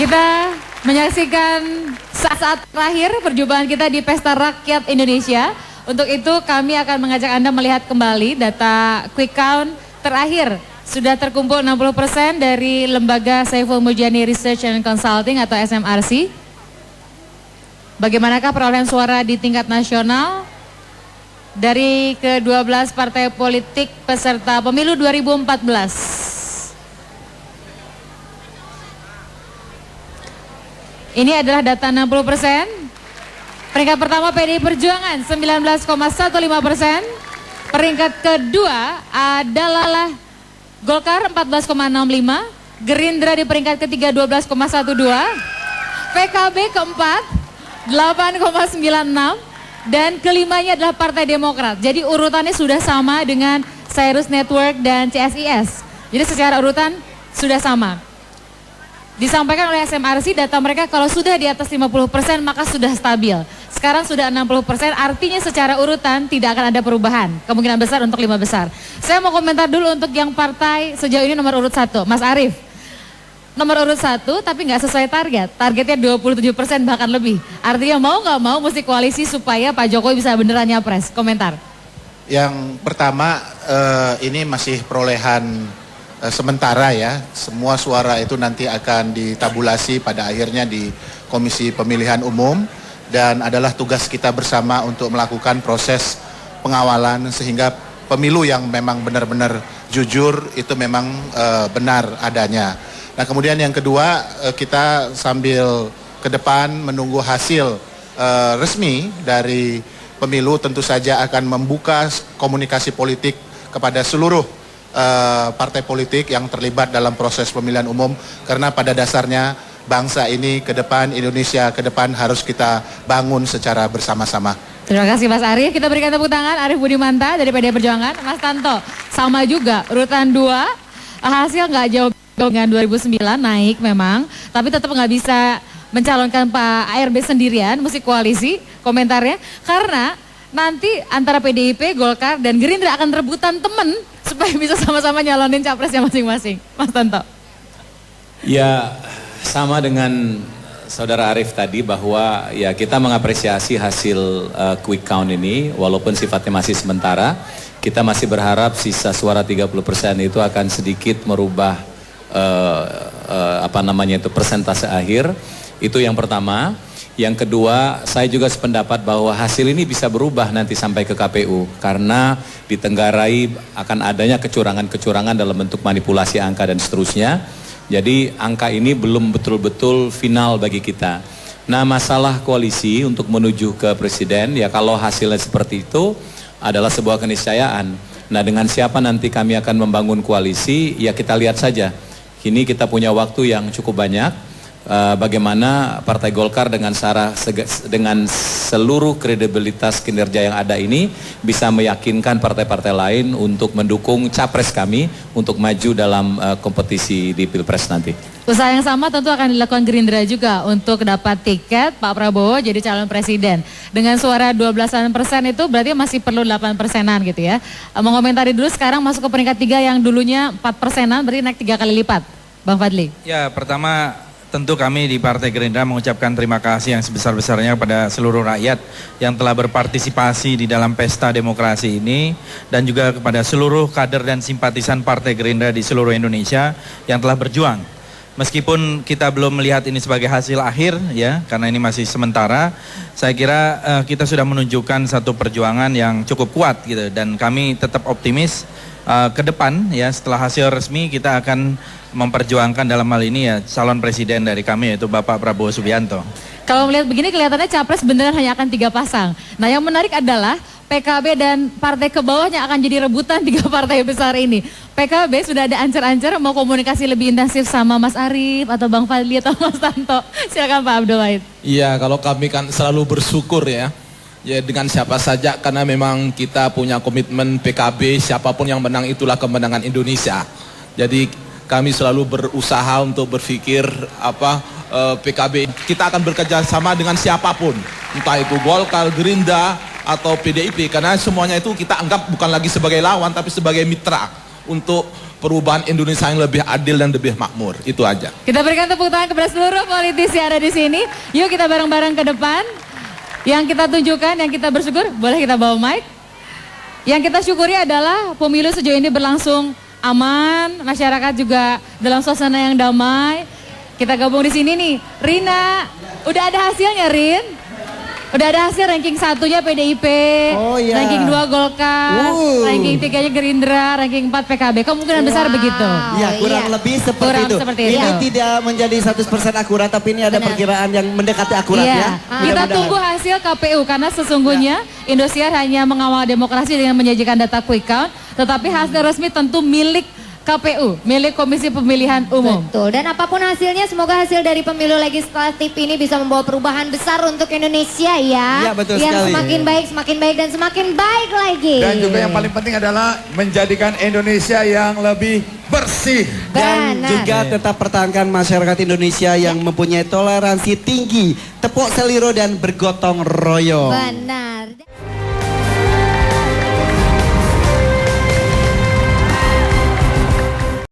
Kita menyaksikan saat-saat terakhir perjumpaan kita di Pesta Rakyat Indonesia. Untuk itu kami akan mengajak Anda melihat kembali data quick count terakhir. Sudah terkumpul 60% dari lembaga Saiful Mujani Research and Consulting atau SMRC. Bagaimanakah perolehan suara di tingkat nasional dari ke-12 partai politik peserta pemilu 2014? Ini adalah data 60%. Peringkat pertama PDI Perjuangan 19,15%. Peringkat kedua adalah Golkar 14,65. Gerindra di peringkat ketiga 12,12. PKB keempat 8,96. Dan kelimanya adalah Partai Demokrat. Jadi urutannya sudah sama dengan Cyrus Network dan CSIS. Jadi secara urutan sudah sama. Disampaikan oleh SMRC data mereka kalau sudah di atas 50% maka sudah stabil. Sekarang sudah 60%, artinya secara urutan tidak akan ada perubahan. Kemungkinan besar untuk 5 besar. Saya mau komentar dulu untuk yang partai sejauh ini nomor urut 1, Mas Arief. Nomor urut 1 tapi nggak sesuai target. Targetnya 27% bahkan lebih. Artinya mau nggak mau mesti koalisi supaya Pak Jokowi bisa beneran nyapres. Komentar. Yang pertama ini masih perolehan sementara ya, semua suara itu nanti akan ditabulasi pada akhirnya di Komisi Pemilihan Umum dan adalah tugas kita bersama untuk melakukan proses pengawalan sehingga pemilu yang memang benar-benar jujur itu memang benar adanya. Nah kemudian yang kedua kita sambil ke depan menunggu hasil resmi dari pemilu tentu saja akan membuka komunikasi politik kepada seluruh partai politik yang terlibat dalam proses pemilihan umum karena pada dasarnya bangsa ini ke depan, Indonesia ke depan harus kita bangun secara bersama-sama. Terima kasih Mas Arief, kita berikan tepuk tangan Arief Budimanta dari PDI Perjuangan. Mas Tanto, sama juga urutan 2, hasil nggak jauh dengan 2009 naik memang, tapi tetap nggak bisa mencalonkan Pak ARB sendirian, mesti koalisi komentarnya karena nanti antara PDIP, Golkar, dan Gerindra akan rebutan temen supaya bisa sama-sama nyalonin capresnya masing-masing. Mas Tanto. Ya, sama dengan Saudara Arief tadi bahwa ya kita mengapresiasi hasil quick count ini walaupun sifatnya masih sementara. Kita masih berharap sisa suara 30% itu akan sedikit merubah persentase akhir. Itu yang pertama. Yang kedua, saya juga sependapat bahwa hasil ini bisa berubah nanti sampai ke KPU karena ditenggarai akan adanya kecurangan-kecurangan dalam bentuk manipulasi angka dan seterusnya. Jadi angka ini belum betul-betul final bagi kita. Nah, masalah koalisi untuk menuju ke presiden ya kalau hasilnya seperti itu adalah sebuah keniscayaan. Nah, dengan siapa nanti kami akan membangun koalisi ya kita lihat saja. Kini kita punya waktu yang cukup banyak. Bagaimana Partai Golkar dengan seluruh kredibilitas kinerja yang ada ini bisa meyakinkan partai-partai lain untuk mendukung capres kami untuk maju dalam kompetisi di Pilpres nanti. Usaha yang sama tentu akan dilakukan Gerindra juga untuk dapat tiket Pak Prabowo jadi calon presiden. Dengan suara 12% itu berarti masih perlu 8%-an gitu ya. Mengomentari dulu sekarang masuk ke peringkat 3 yang dulunya 4%-an berarti naik 3 kali lipat. Bang Fadli. Ya pertama tentu kami di Partai Gerindra mengucapkan terima kasih yang sebesar-besarnya kepada seluruh rakyat yang telah berpartisipasi di dalam pesta demokrasi ini dan juga kepada seluruh kader dan simpatisan Partai Gerindra di seluruh Indonesia yang telah berjuang. Meskipun kita belum melihat ini sebagai hasil akhir ya, karena ini masih sementara, saya kira kita sudah menunjukkan satu perjuangan yang cukup kuat gitu dan kami tetap optimis ke depan ya setelah hasil resmi kita akan memperjuangkan dalam hal ini ya calon presiden dari kami yaitu Bapak Prabowo Subianto. Kalau melihat begini kelihatannya capres beneran hanya akan 3 pasang. Nah yang menarik adalah PKB dan partai ke bawahnya akan jadi rebutan 3 partai besar ini. PKB sudah ada ancer-ancer mau komunikasi lebih intensif sama Mas Arief atau Bang Fadli atau Mas Tanto. Silakan Pak Abdul Wahid. Iya kalau kami kan selalu bersyukur ya dengan siapa saja karena memang kita punya komitmen PKB siapapun yang menang itulah kemenangan Indonesia. Jadi kami selalu berusaha untuk berpikir PKB kita akan bekerja sama dengan siapapun, entah itu Golkar, Gerindra atau PDIP karena semuanya itu kita anggap bukan lagi sebagai lawan tapi sebagai mitra. untuk perubahan Indonesia yang lebih adil dan lebih makmur. Itu aja. Kita berikan tepuk tangan kepada seluruh politisi yang ada di sini. Yuk kita bareng-bareng ke depan. Yang kita tunjukkan, yang kita bersyukur, boleh kita bawa mic. Yang kita syukuri adalah pemilu sejauh ini berlangsung aman, masyarakat juga dalam suasana yang damai. Kita gabung di sini nih. Rina, udah ada hasilnya, Rin? Udah ada hasil ranking 1-nya PDIP, ranking 2 Golkar, ranking 3-nya Gerindra, ranking 4 PKB. Kemungkinan besar begitu. Ya, kurang lebih seperti itu. Ini tidak menjadi 100% akurat, tapi ini ada perkiraan yang mendekati akurat ya. Kita tunggu hasil KPU karena sesungguhnya Indosiar hanya mengawal demokrasi dengan menyajikan data quick count, tetapi hasil resmi tentu milik KPU, milik Komisi Pemilihan Umum. Betul, dan apapun hasilnya, semoga hasil dari pemilu legislatif ini bisa membawa perubahan besar untuk Indonesia ya. Ya, betul yang sekali. semakin baik dan semakin baik lagi. Dan juga yang paling penting adalah menjadikan Indonesia yang lebih bersih. Dan juga tetap pertahankan masyarakat Indonesia yang mempunyai toleransi tinggi, tepuk seliro dan bergotong royong. Benar.